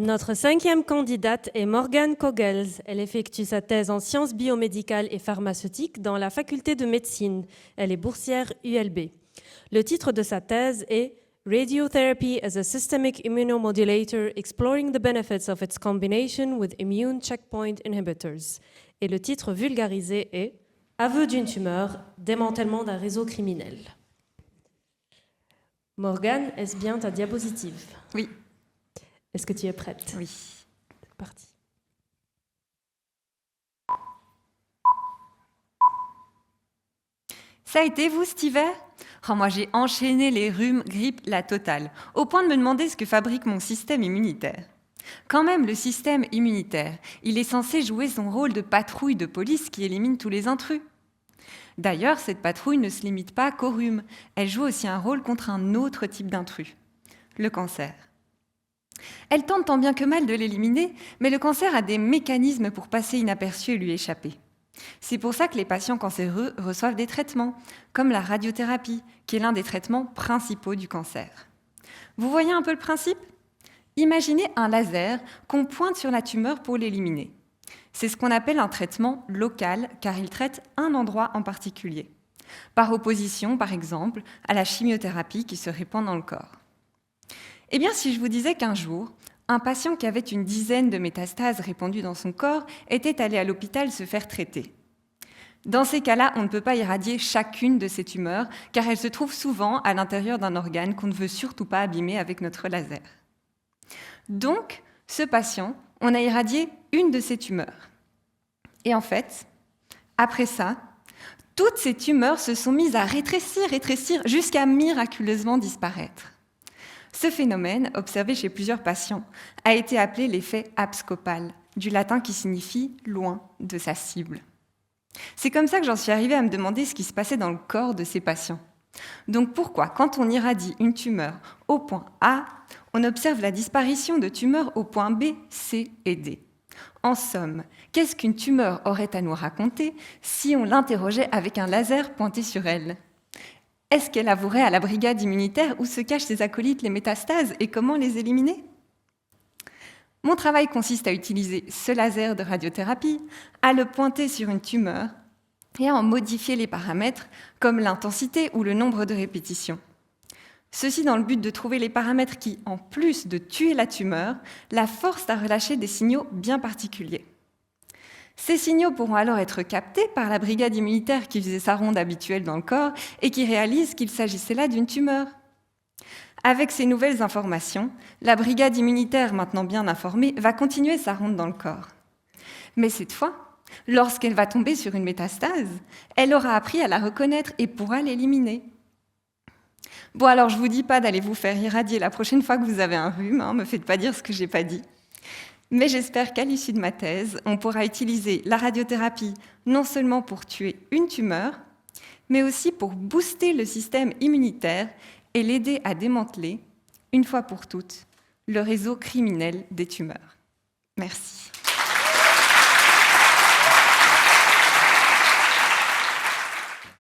Notre cinquième candidate est Morgane Kogels. Elle effectue sa thèse en sciences biomédicales et pharmaceutiques dans la faculté de médecine. Elle est boursière ULB. Le titre de sa thèse est Radiotherapy as a Systemic Immunomodulator, Exploring the Benefits of its Combination with Immune Checkpoint Inhibitors. Et le titre vulgarisé est Aveu d'une tumeur, démantèlement d'un réseau criminel. Morgane, est-ce bien ta diapositive? Oui. Est-ce que tu es prête? Oui. C'est parti. Ça a été vous, cet hiver? Oh, moi, j'ai enchaîné les rhumes, grippe, la totale, au point de me demander ce que fabrique mon système immunitaire. Quand même, le système immunitaire, il est censé jouer son rôle de patrouille de police qui élimine tous les intrus. D'ailleurs, cette patrouille ne se limite pas qu'au rhume. Elle joue aussi un rôle contre un autre type d'intrus, le cancer. Elle tente tant bien que mal de l'éliminer, mais le cancer a des mécanismes pour passer inaperçu et lui échapper. C'est pour ça que les patients cancéreux reçoivent des traitements, comme la radiothérapie, qui est l'un des traitements principaux du cancer. Vous voyez un peu le principe? Imaginez un laser qu'on pointe sur la tumeur pour l'éliminer. C'est ce qu'on appelle un traitement local, car il traite un endroit en particulier. Par opposition, par exemple, à la chimiothérapie qui se répand dans le corps. Eh bien, si je vous disais qu'un jour, un patient qui avait une dizaine de métastases répandues dans son corps était allé à l'hôpital se faire traiter. Dans ces cas-là, on ne peut pas irradier chacune de ces tumeurs, car elles se trouvent souvent à l'intérieur d'un organe qu'on ne veut surtout pas abîmer avec notre laser. Donc, ce patient, on a irradié une de ces tumeurs. Et en fait, après ça, toutes ces tumeurs se sont mises à rétrécir, jusqu'à miraculeusement disparaître. Ce phénomène, observé chez plusieurs patients, a été appelé l'effet abscopal, du latin qui signifie « loin de sa cible ». C'est comme ça que j'en suis arrivée à me demander ce qui se passait dans le corps de ces patients. Donc pourquoi, quand on irradie une tumeur au point A, on observe la disparition de tumeurs au point B, C et D? En somme, qu'est-ce qu'une tumeur aurait à nous raconter si on l'interrogeait avec un laser pointé sur elle? Est-ce qu'elle avouerait à la brigade immunitaire où se cachent ses acolytes les métastases et comment les éliminer? Mon travail consiste à utiliser ce laser de radiothérapie, à le pointer sur une tumeur et à en modifier les paramètres comme l'intensité ou le nombre de répétitions. Ceci dans le but de trouver les paramètres qui, en plus de tuer la tumeur, la forcent à relâcher des signaux bien particuliers. Ces signaux pourront alors être captés par la brigade immunitaire qui faisait sa ronde habituelle dans le corps et qui réalise qu'il s'agissait là d'une tumeur. Avec ces nouvelles informations, la brigade immunitaire, maintenant bien informée, va continuer sa ronde dans le corps. Mais cette fois, lorsqu'elle va tomber sur une métastase, elle aura appris à la reconnaître et pourra l'éliminer. Bon, alors je ne vous dis pas d'aller vous faire irradier la prochaine fois que vous avez un rhume, ne me faites pas dire ce que je n'ai pas dit. Mais j'espère qu'à l'issue de ma thèse, on pourra utiliser la radiothérapie non seulement pour tuer une tumeur, mais aussi pour booster le système immunitaire et l'aider à démanteler, une fois pour toutes, le réseau criminel des tumeurs. Merci.